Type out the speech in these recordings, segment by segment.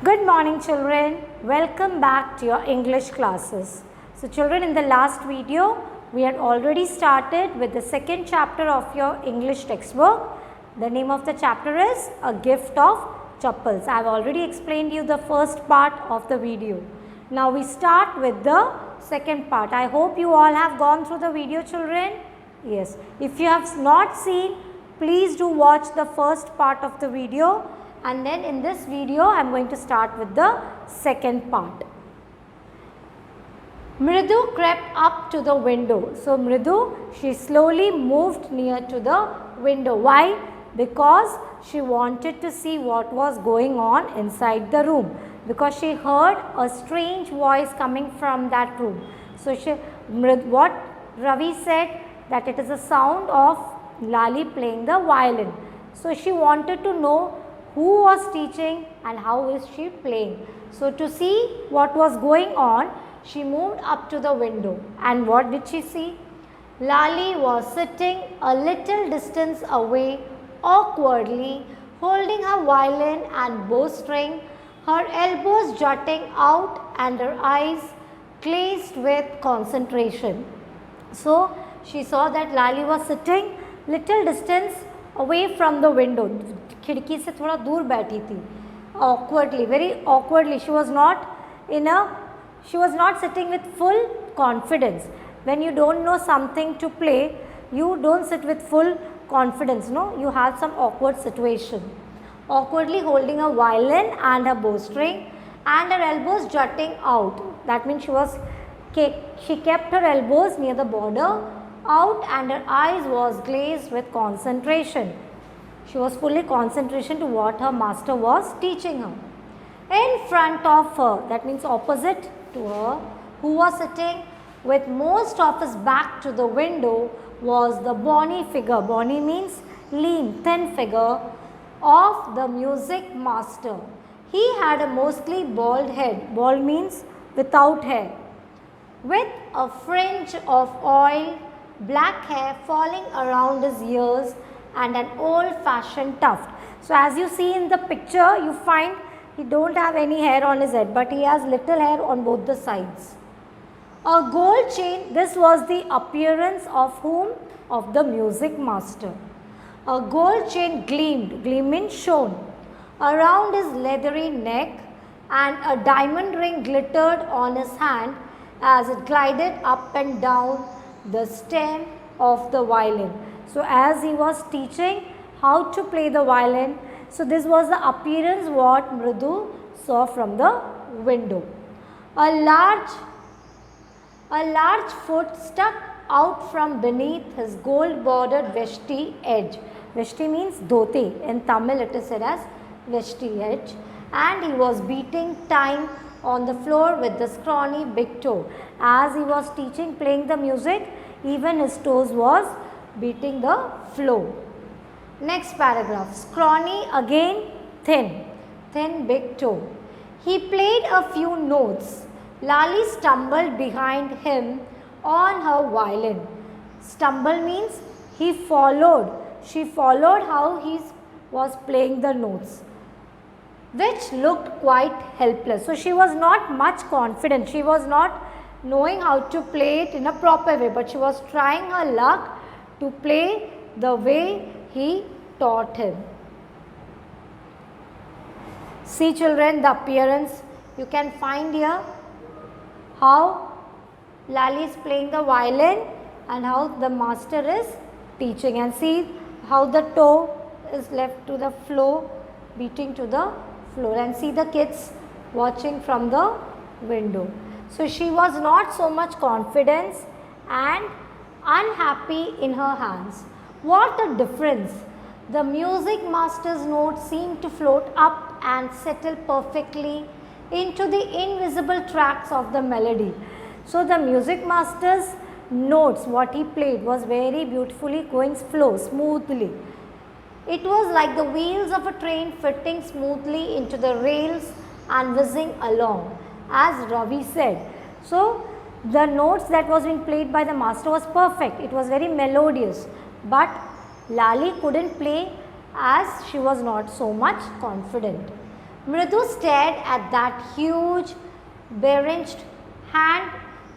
Good morning children, welcome back to your English classes. So children, in the last video we had already started with the second chapter of your English textbook. The name of the chapter is A Gift of Chappals. I have already explained you the first part of the video. Now we start with the second part. I hope you all have gone through the video children. Yes, if you have not seen, please do watch the first part of the video. And then in this video, I am going to start with the second part. Mridu crept up to the window. So, Mridu, she slowly moved near to the window. Why? Because she wanted to see what was going on inside the room. Because she heard a strange voice coming from that room. So, what Ravi said, that it is a sound of Lali playing the violin. So, she wanted to know who was teaching and how is she playing. So, to see what was going on, she moved up to the window, and what did she see? Lali was sitting a little distance away, awkwardly holding her violin and bowstring, her elbows jutting out and her eyes glazed with concentration. So, she saw that Lali was sitting little distance away from the window. खिड़की से थोड़ा दूर बैठी थी. Awkwardly, very awkwardly. She was not sitting with full confidence. When you don't know something to play, you don't sit with full confidence. No, you have some awkward situation. Awkwardly holding a violin and a bowstring, and her elbows jutting out. That means she kept her elbows near the border out, and her eyes was glazed with concentration. She was fully concentration to what her master was teaching her. In front of her, that means opposite to her, who was sitting with most of his back to the window, was the bony figure. Bony means lean, thin figure of the music master. He had a mostly bald head. Bald means without hair, with a fringe of oil black hair falling around his ears and an old-fashioned tuft. So, as you see in the picture, you find he don't have any hair on his head, but he has little hair on both the sides. A gold chain, this was the appearance of whom? Of the music master. A gold chain gleamed, gleam means shone, around his leathery neck, and a diamond ring glittered on his hand as it glided up and down the stem of the violin. So, as he was teaching how to play the violin, so this was the appearance what Mridu saw from the window. A large foot stuck out from beneath his gold bordered veshti edge. Veshti means dhoti. In Tamil it is said as veshti edge. And he was beating time on the floor with the scrawny big toe. As he was teaching, playing the music, even his toes was beating the floor. Next paragraph. Scrawny, again thin big toe. He played a few notes. Lali stumbled behind him on her violin. Stumble means she followed how he was playing the notes, which looked quite helpless. So, she was not much confident. She was not knowing how to play it in a proper way, but she was trying her luck to play the way he taught him. See children, the appearance you can find here, how Lali is playing the violin and how the master is teaching, and see how the toe is left to the floor, beating to the floor, and see the kids watching from the window. So, she was not so much confidence and unhappy in her hands. What a difference! The music master's notes seemed to float up and settle perfectly into the invisible tracks of the melody. So, the music master's notes, what he played, was very beautifully going flow smoothly. It was like the wheels of a train fitting smoothly into the rails and whizzing along, as Ravi said. So, the notes that was being played by the master was perfect. It was very melodious, but Lali couldn't play as she was not so much confident. Mridu stared at that huge, beringed hand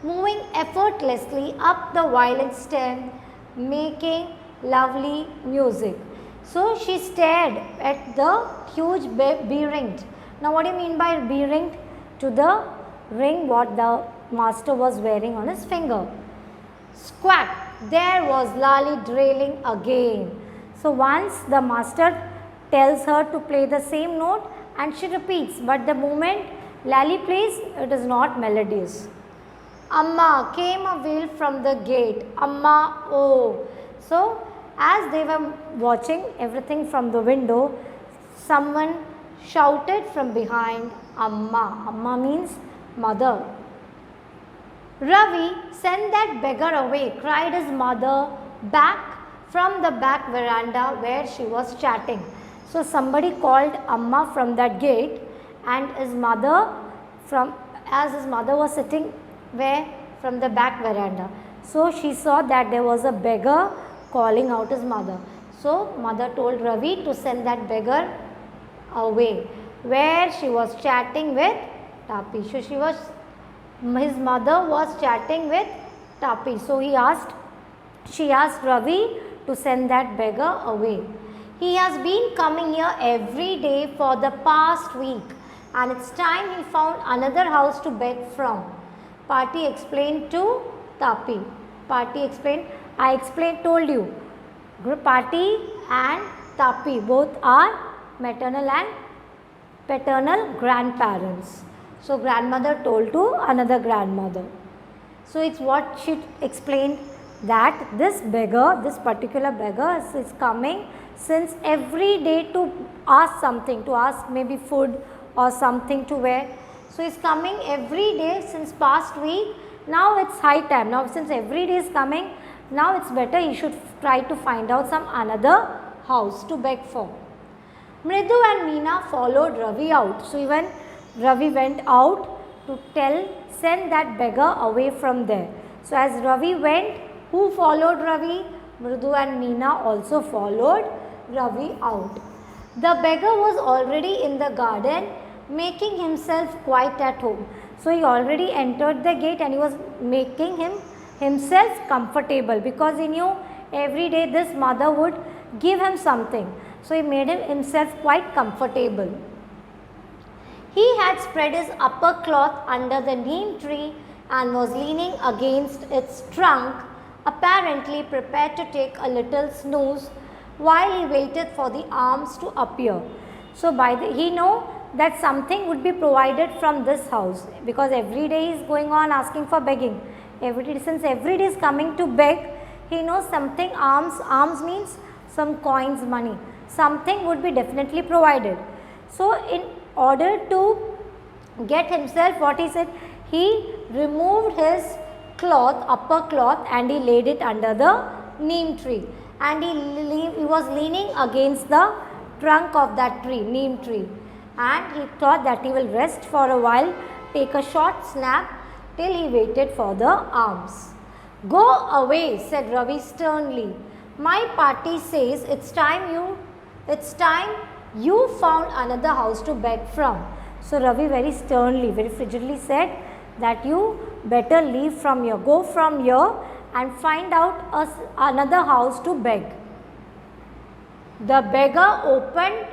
moving effortlessly up the violin stem, making lovely music. So she stared at the huge beringed. Now what do you mean by beringed? To the ring what the master was wearing on his finger. Squack! There was Lali drilling again. So once the master tells her to play the same note and she repeats, but the moment Lali plays, it is not melodious. Amma came a wail from the gate. Amma, oh. So as they were watching everything from the window, someone shouted from behind, Amma. Amma means mother. Ravi, send that beggar away, cried his mother back from the back veranda where she was chatting. So somebody called Amma from that gate, and his mother as his mother was sitting where from the back veranda. So she saw that there was a beggar calling out his mother. So mother told Ravi to send that beggar away where she was chatting with Tapi. So his mother was chatting with Tapi. So she asked Ravi to send that beggar away. He has been coming here every day for the past week, and it's time he found another house to beg from. Pati explained to Tapi. Pati explained, told you, Pati and Tapi both are maternal and paternal grandparents. So grandmother told to another grandmother. So it's what she explained, that this particular beggar is coming since every day to ask something, to ask maybe food or something to wear. So he's coming every day since past week. Now it's high time. Now since every day is coming, now it's better he should try to find out some another house to beg for. Mridu and Meena followed Ravi out. So even Ravi went out to send that beggar away from there. So as Ravi went, who followed Ravi? Mridu and Meena also followed Ravi out. The beggar was already in the garden, making himself quite at home. So he already entered the gate and he was making himself comfortable, because he knew every day this mother would give him something. So he made himself quite comfortable. He had spread his upper cloth under the neem tree and was leaning against its trunk, apparently prepared to take a little snooze while he waited for the alms to appear. So he knew that something would be provided from this house, because every day he is going on asking for begging. Since every day is coming to beg, he knows something, alms means some coins, money, something would be definitely provided. So in order to get himself, what he said, he removed his upper cloth, and he laid it under the neem tree, and he was leaning against the trunk of that tree, neem tree, and he thought that he will rest for a while, take a short nap till he waited for the alms. Go away, said Ravi sternly. My party says it's time you found another house to beg from. So Ravi very sternly, very frigidly said that you better leave from here, go from here and find out another house to beg. The beggar opened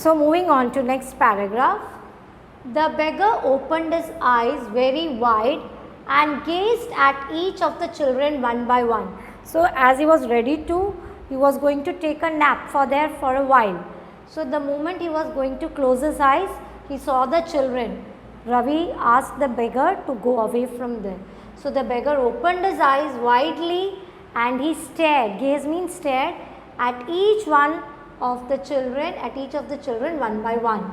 So moving on to next paragraph. The beggar opened his eyes very wide and gazed at each of the children one by one. So as he was going to take a nap for a while. So the moment he was going to close his eyes, he saw the children. Ravi asked the beggar to go away from there. So the beggar opened his eyes widely and he stared, gaze means stared, at each of the children one by one.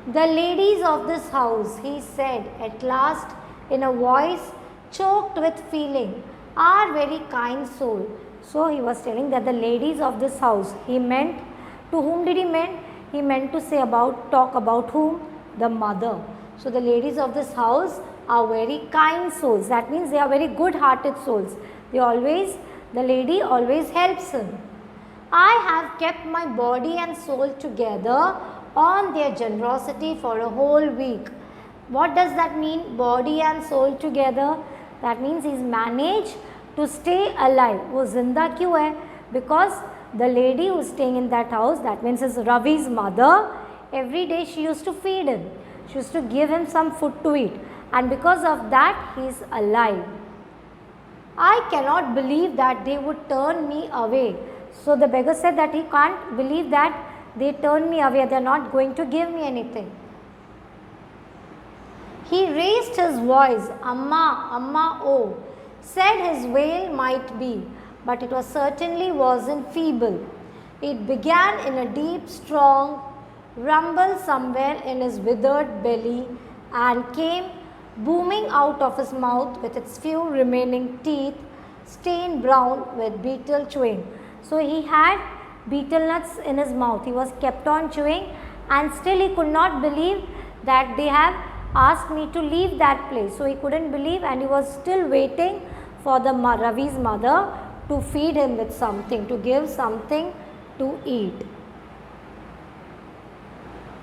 The ladies of this house, he said at last in a voice choked with feeling, are very kind soul. So he was telling that the ladies of this house, he meant, to whom did he mean? He meant to say about, talk about whom? The mother. So the ladies of this house are very kind souls. That means they are very good hearted souls. They always, the lady always helps him. I have kept my body and soul together on their generosity for a whole week. What does that mean? Body and soul together. That means he's managed to stay alive. वो जिंदा क्यों है? Because the lady who is staying in that house, that means is Ravi's mother, every day she used to feed him. She used to give him some food to eat, and because of that he is alive. I cannot believe that they would turn me away. So the beggar said that he can't believe that they turn me away, they are not going to give me anything. He raised his voice, Amma, Amma, oh, said his wail might be, but it was certainly wasn't feeble. It began in a deep, strong rumble somewhere in his withered belly and came booming out of his mouth with its few remaining teeth stained brown with betel chewing. So he had betel nuts in his mouth. He was kept on chewing, and still he could not believe that they have asked me to leave that place. So he couldn't believe, and he was still waiting for the Ravi's mother to feed him with something, to give something to eat.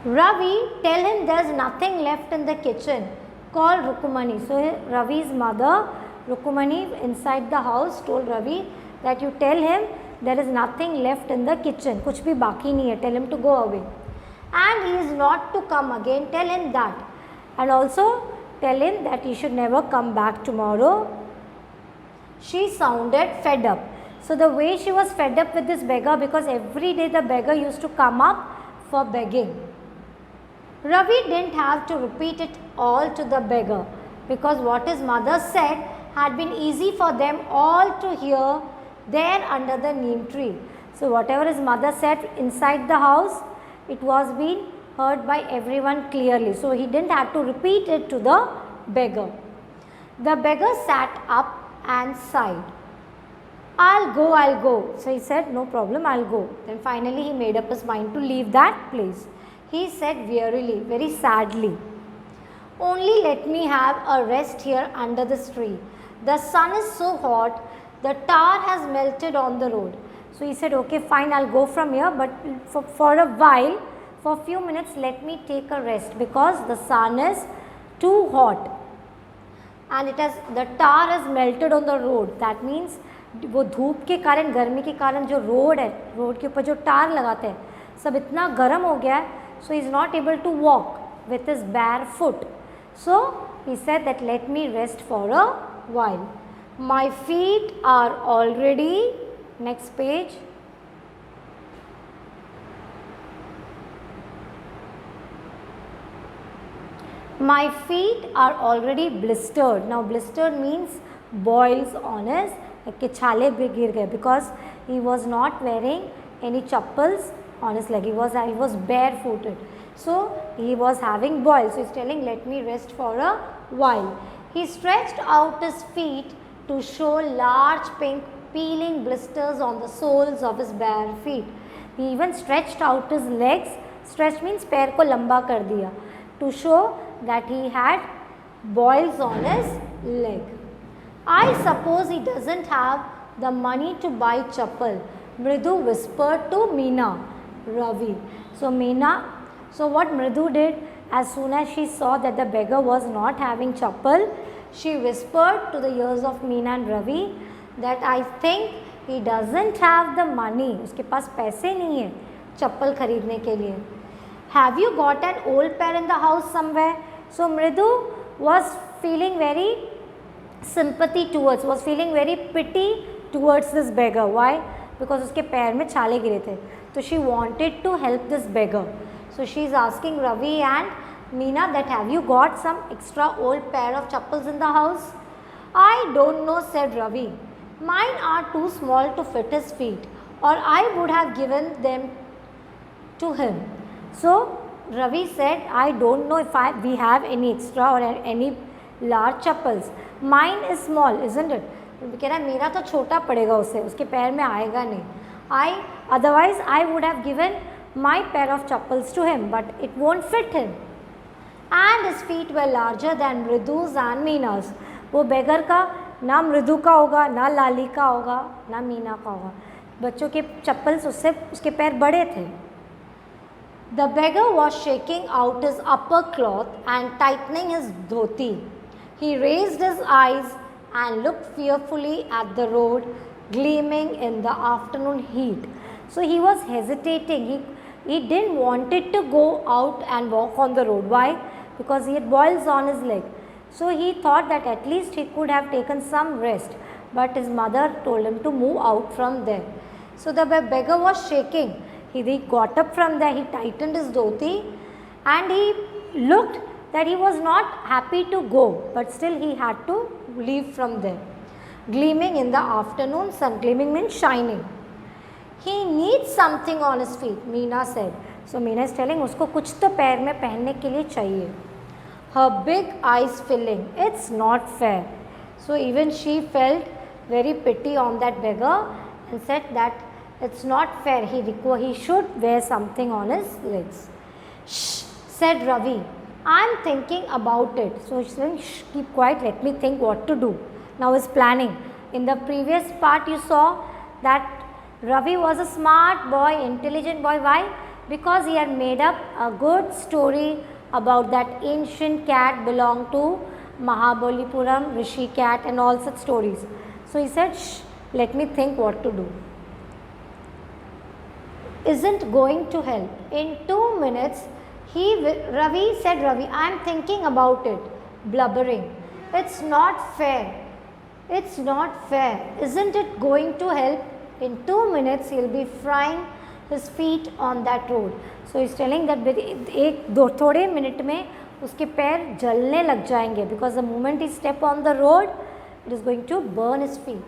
Ravi, tell him there's nothing left in the kitchen. Call Rukumani. So Ravi's mother, Rukumani, inside the house told Ravi that you tell him there is nothing left in the kitchen. Kuch bhi baki nahi hai. Tell him to go away. And he is not to come again. Tell him that. And also tell him that he should never come back tomorrow. She sounded fed up. So the way she was fed up with this beggar, because every day the beggar used to come up for begging. Ravi didn't have to repeat it all to the beggar, because what his mother said had been easy for them all to hear there under the neem tree. So whatever his mother said inside the house, it was being heard by everyone clearly. So he didn't have to repeat it to the beggar. The beggar sat up and sighed. I'll go, I'll go. So he said, no problem, I'll go. Then finally he made up his mind to leave that place. He said wearily, very sadly, only let me have a rest here under this tree. The sun is so hot, the tar has melted on the road. So he said, okay, fine, I'll go from here, but for a while, for a few minutes, let me take a rest, because the sun is too hot. And the tar has melted on the road. That means वो धूप के कारण, गर्मी के कारण जो road है, road के ऊपर जो टार लगाते हैं, सब इतना गर्म हो गया है. So he is not able to walk with his bare foot. So he said that let me rest for a while. My feet are already, next page. My feet are already blistered. Now blistered means boils on his, छाले भी गिर गए, because he was not wearing any chappals on his leg. He was barefooted. So he was having boils. So he's telling, let me rest for a while. He stretched out his feet to show large pink peeling blisters on the soles of his bare feet. He even stretched out his legs. Stretch means पैर को लंबा कर दिया, to show that he had boils on his leg. I suppose he doesn't have the money to buy chappal, Mridu whispered to Meena. Ravi. So what Mridu did, as soon as she saw that the beggar was not having chappal, she whispered to the ears of Meena and Ravi that I think he doesn't have the money. उसके पास पैसे नहीं है चप्पल खरीदने के लिए. Have you got an old pair in the house somewhere? So Mridu was feeling very feeling very pity towards this beggar. Why? Because उसके पैर में छाले गिरे थे. So she wanted to help this beggar. So she is asking Ravi and Meena that have you got some extra old pair of chappals in the house? I don't know, said Ravi. Mine are too small to fit his feet, or I would have given them to him. So Ravi said, I don't know if we have any extra or any large chappals. Mine is small, isn't it? कह रहा है मेरा तो छोटा पड़ेगा उसे, उसके पैर में आएगा नहीं. Otherwise I would have given my pair of chappals to him, but it won't fit him. And his feet were larger than Mridu's and Meena's. वो beggar का ना मृदु का होगा, ना लाली का होगा, ना मीना का होगा. बच्चों के चप्पल्स उससे उसके पैर बड़े थे. The beggar was shaking out his upper cloth and tightening his dhoti. He raised his eyes and looked fearfully at the road gleaming in the afternoon heat. So he was hesitating. He didn't want it to go out and walk on the road. Why? Because he had boils on his leg. So he thought that at least he could have taken some rest. But his mother told him to move out from there. So the beggar was shaking. He got up from there, he tightened his dhoti and he looked that he was not happy to go, but still he had to leave from there. Gleaming in the afternoon sun, gleaming means shining. He needs something on his feet, Meena said. So Meena is telling usko kuch to पैर में पहनने के लिए चाहिए. Her big eyes filling, it's not fair. So even she felt very pity on that beggar and said that it's not fair, he should wear something on his legs. Shh, said Ravi, I'm thinking about it. So she's saying, shh, keep quiet, let me think what to do. Now he's planning. In the previous part you saw that Ravi was a smart boy, intelligent boy. Why? Because he had made up a good story about that ancient cat belonged to Mahabalipuram, Rishi cat and all such stories. So he said, shh, let me think what to do. Isn't going to help. In 2 minutes, Ravi said, I am thinking about it, blubbering. It's not fair. It's not fair. Isn't it going to help? In 2 minutes, he'll be frying his feet on that road. So he's telling that थोड़े minute में उसके पैर जलने लग जाएंगे because the moment he step on the road, it is going to burn his feet.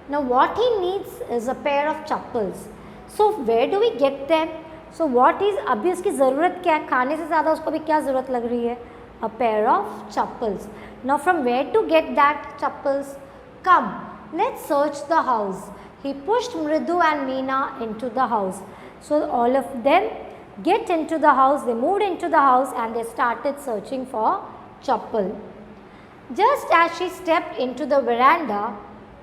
Now what he needs is a pair of chappals. So where do we get them? So what is अभी उसकी ज़रूरत क्या है? खाने से ज़्यादा उसको भी क्या ज़रूरत लग रही है? A pair of chappals. Now from where to get that chappals? Come, let's search the house. He pushed Mridu and Meena into the house. So all of them get into the house. They moved into the house and they started searching for chappal. Just as she stepped into the veranda,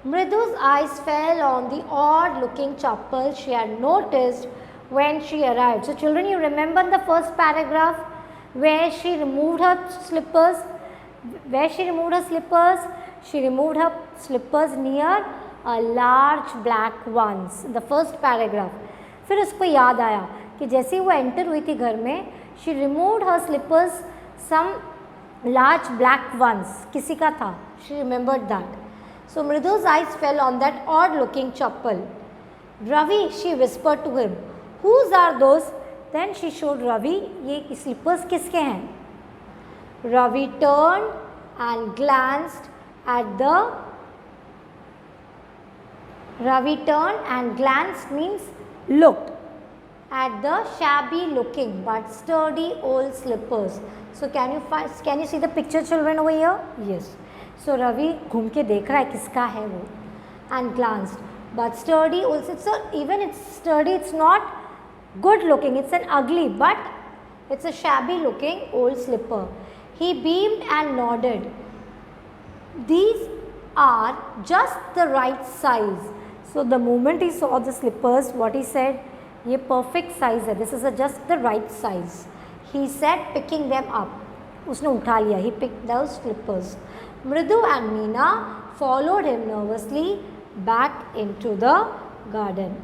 Mridu's eyes fell on the odd-looking chappal she had noticed when she arrived. So children, you remember the first paragraph where she removed her slippers? She removed her slippers near a large black ones. In the first paragraph. फिर उसको याद आया कि जैसे ही वो enter हुई थी घर में, she removed her slippers, some large black ones. किसी का था? She remembered that. So Mridu's eyes fell on that odd-looking chappal. Ravi, she whispered to him, whose are those? Then she showed Ravi, ये slippers किसके हैं? Ravi turned and glanced means looked at the shabby looking but sturdy old slippers. So can you see the picture, children, over here? Yes. So Ravi घूम के देख रहा है किसका है वो, and glanced, but sturdy also. So even it's sturdy, it's not good looking. It's an ugly, but it's a shabby looking old slipper. He beamed and nodded. These are just the right size. So the moment he saw the slippers, what he said, ये perfect size है. This is just the right size. He said, picking them up. उसने उठा लिया. He picked those slippers. Mridu and Meena followed him nervously back into the garden,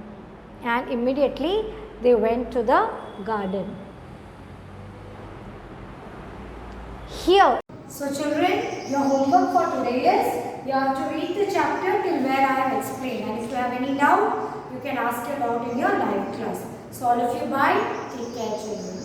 and immediately they went to the garden. Here. So children, your homework for today is you have to read the chapter till where I have explained, and if you have any doubt, you can ask your doubt in your live class. So all of you, bye. Take care, children.